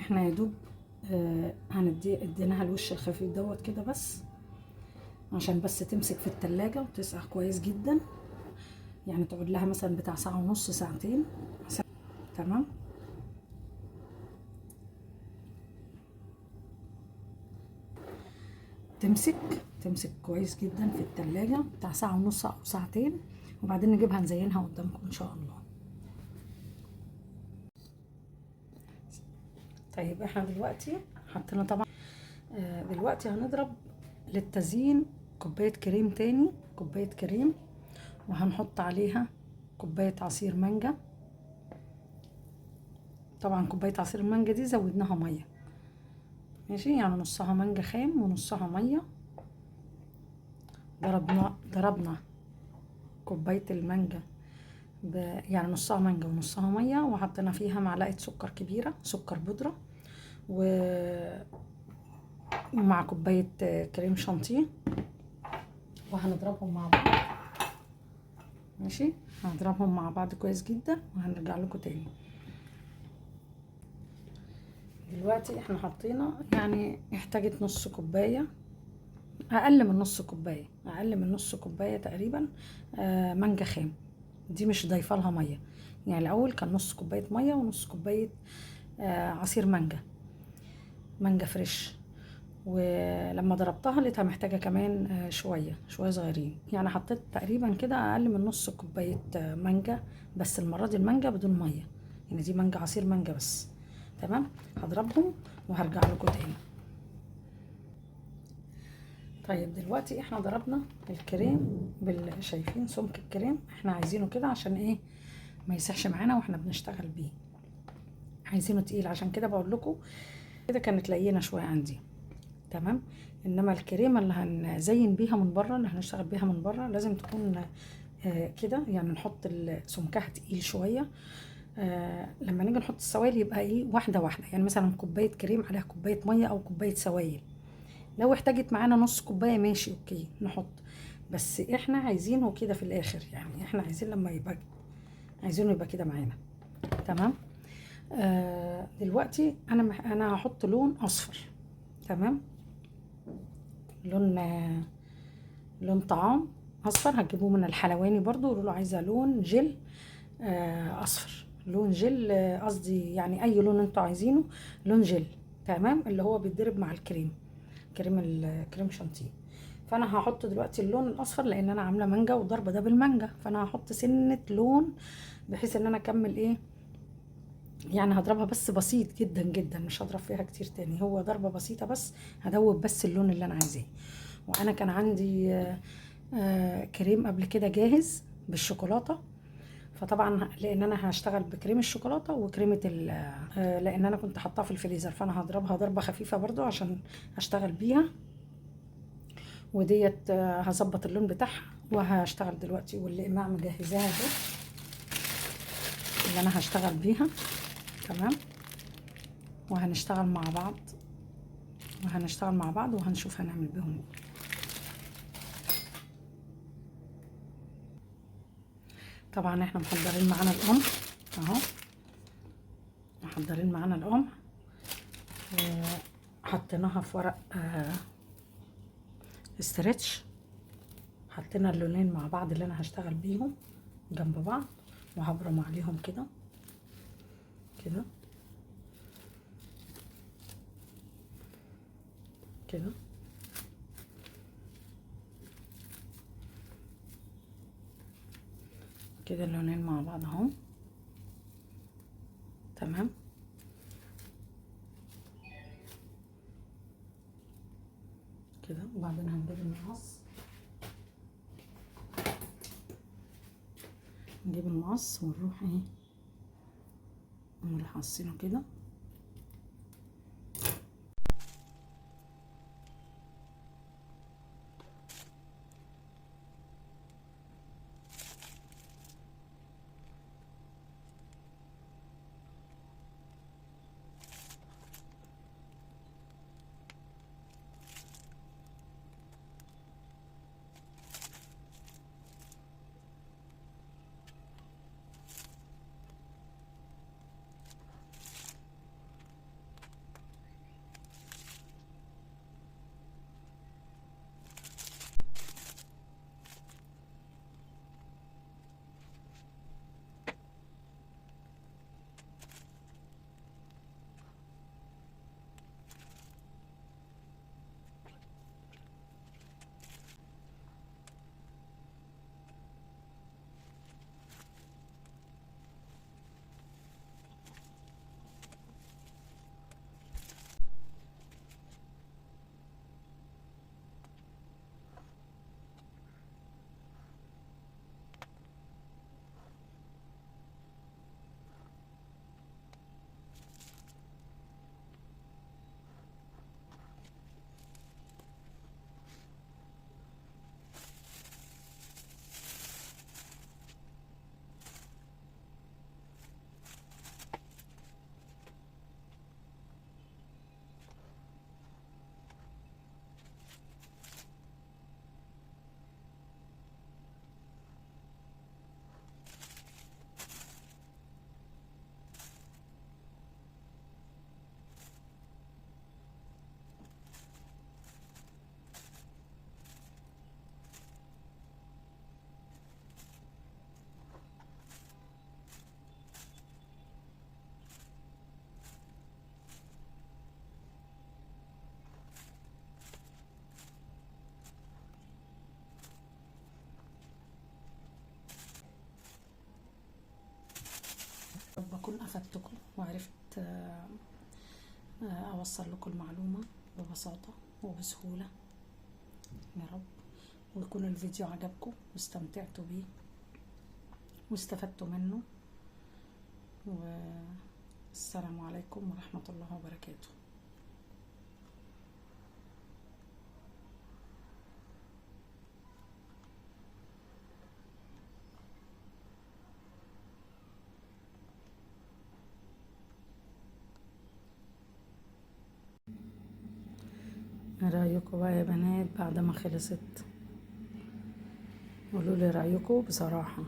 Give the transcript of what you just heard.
احنا يا دوب اديناها الوش الخفيف دوت كده بس عشان بس تمسك في التلاجة وتسقع كويس جدا، يعني تقعد لها مثلا بتاع ساعة ونص ساعتين. تمام. تمسك كويس جدا في التلاجة بتاع ساعة ونص او ساعتين، وبعدين نجيبها نزينها قدامكم ان شاء الله. طيب احنا دلوقتي حطينا طبعا دلوقتي هنضرب للتزيين كوباية كريم تاني، كوباية كريم، وهنحط عليها كوباية عصير مانجا. طبعا كوباية عصير المانجا دي زودناها مية، ماشي، يعني نصها مانجا خام ونصها مية. ضربنا كوباية المانجا يعني نصها مانجا ونصها مية، وحطينا فيها معلقة سكر كبيرة، سكر بودرة، ومع كوباية كريم شانتيه، وهنضربهم مع بعض. ماشي، هنضربهم مع بعض كويس جدا وهنرجع لكم تاني. دلوقتي احنا حطينا يعني احتاجت نص كوباية، اقل من نص كوباية تقريبا مانجا خام. دي مش ضايفه لها ميه، يعني الاول كان نص كوبايه ميه ونص كوبايه عصير مانجا فريش، ولما ضربتها لقيتها محتاجه كمان شويه صغيرين، يعني حطيت تقريبا كده اقل من نص كوبايه مانجا، بس المره دي المانجا بدون ميه، يعني دي مانجا عصير مانجا بس. تمام. هضربهم وهرجع لكم تاني. طيب دلوقتي احنا ضربنا الكريم شايفين سمك الكريم احنا عايزينه كده عشان ايه؟ ما يسحش معانا واحنا بنشتغل بيه، عايزينه تقيل، عشان كده بقول لكم كده كانت لينه شويه عندي. تمام. انما الكريمه اللي هنزين بيها من بره، اللي هنشتغل بيها من بره، لازم تكون كده، يعني نحط سمكها تقيل شويه. لما نيجي نحط السوائل يبقى ايه، واحده واحده، يعني مثلا كوبايه كريم عليها كوبايه ميه او كوبايه سوائل. لو احتاجت معانا نص كوبايه ماشي اوكي نحط، بس احنا عايزينه كده في الاخر، يعني احنا عايزين لما يبقى عايزينه يبقى كده معانا. تمام. دلوقتي انا هحط لون اصفر. تمام. لون طعام اصفر، هتجيبوه من الحلواني برضو، قولوا له عايزه لون جل اصفر، لون جل قصدي يعني اي لون انتوا عايزينه، لون جل. تمام. اللي هو بيتضرب مع الكريم شانتيه. فانا هحط دلوقتي اللون الاصفر لان انا عامله مانجا وضربه ده بالمانجا، فانا هحط سنه لون بحيث ان انا اكمل ايه، يعني هضربها بس بسيط جدا جدا، مش هضرب فيها كتير تاني، هو ضربه بسيطه بس، هدوب بس اللون اللي انا عايزاه. وانا كان عندي كريم قبل كده جاهز بالشوكولاته، فطبعا لان انا هشتغل بكريم الشوكولاته وكريمه لان انا كنت حاطاها في الفريزر، فانا هضربها ضربه خفيفه برضو عشان اشتغل بيها. وديت هظبط اللون بتاعها وهشتغل دلوقتي، والاقماع مجهزاها اهي اللي انا هشتغل بيها. تمام. وهنشتغل مع بعض وهنشوف هنعمل بيهم ايه. طبعا احنا محضرين معانا القمح اهو، محضرين معانا القمح وحطيناها في ورق استرتش، حطينا اللونين مع بعض اللي انا هشتغل بيهم جنب بعض، وهبرم عليهم كده كده كده. كده اللونين مع بعض اهو. تمام. كده. وبعدين هنجيب المقص ونروح ايه نحصنه كده. أكون أفدتكم وعرفت أوصل لكم المعلومة ببساطة وبسهولة يا رب، ويكون الفيديو عجبكم واستمتعتوا بيه واستفدتوا منه. والسلام عليكم ورحمة الله وبركاته. رأيكم بقى يا بنات بعد ما خلصت؟ قولوا لي رأيكم بصراحة.